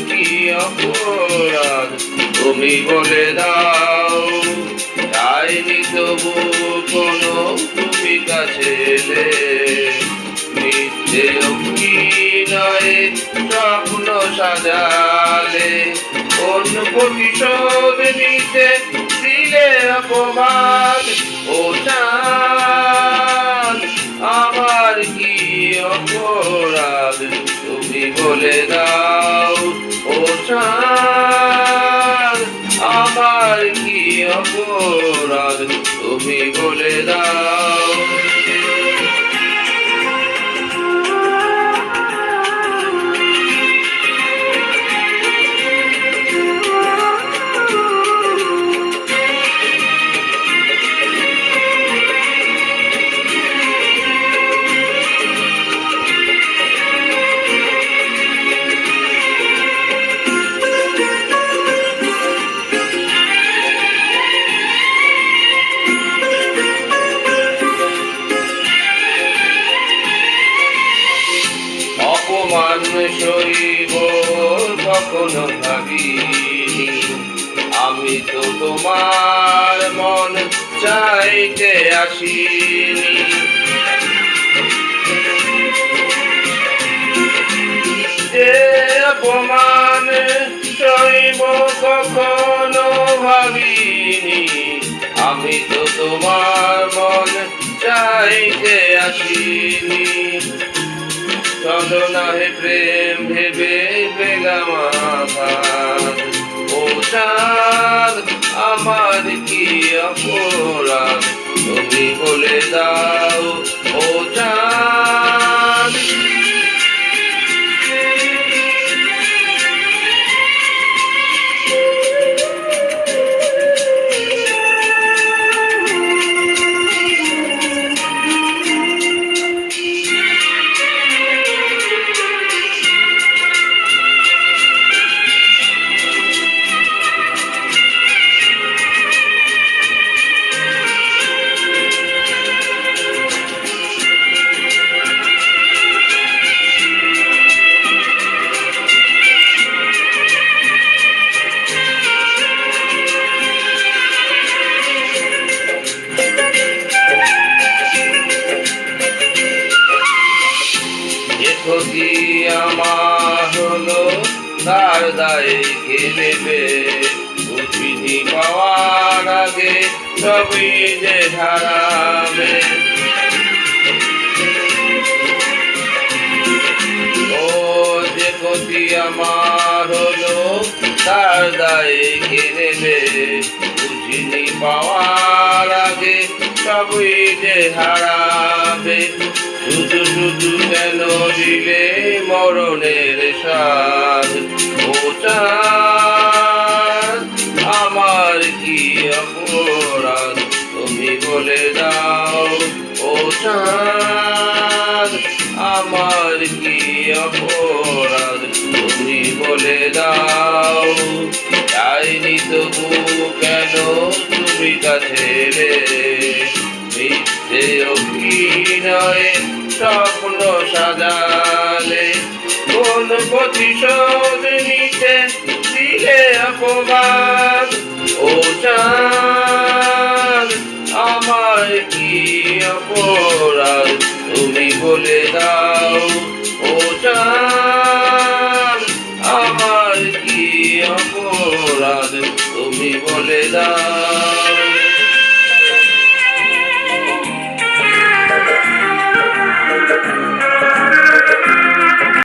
কি অপরাধ তুমি বলে দাও। চাইনি তবু কোনো তুমি কাছে এলে, মিথ্যে অভিনয়ে স্বপ্ন সাজালে, কোন প্রতিশোধ নিতে দিলে অপমান। ও চাঁদ আমার কি অপরাধ তুমি বলে দাও। ও চাঁদ আমার কি অপরাধ তুমি বলে দাও। অপমান সইব কখনো ভাবিনি, আমি তো তোমার মন চাইতে আসিনি। যে অপমান সইব কখনো ভাবিনি, আমি তো তোমার মন চাইতে আসিনি। চলো না হে প্রেম ভেবে পেলাম আঘাত। ও চাঁদ আমার কি অপরাধ তুমি বলে দাও। ও চাঁদ ক্ষতি আমার হলো তার দায়ে কে নেবে। বুঝিনি পাওয়ার আগে সবই যে হারাবে। ও যে ক্ষতি আমার হলো তার দায়ে কে নেবে। বুঝিনি পাওয়ার আগে সবই যে হারাবে। শুধু শুধু কেন দিলে মরণের স্বাদ। ও চাঁদ আমার কি অপরাধ তুমি বলে দাও। ও চাঁদ আমার কি অপরাধ তুমি বলে দাও। চাইনি তবু কেন তুমি কাছে এলে, মিথ্যে অভিনয়ে স্বপ্ন সাজালে, কোন প্রতিশোধ নিতে দিলে অপমান। ও চাঁদ আমার কি অপরাধ তুমি বলে দাও। ও চাঁদ আমার কি অপরাধ তুমি বলে দাও।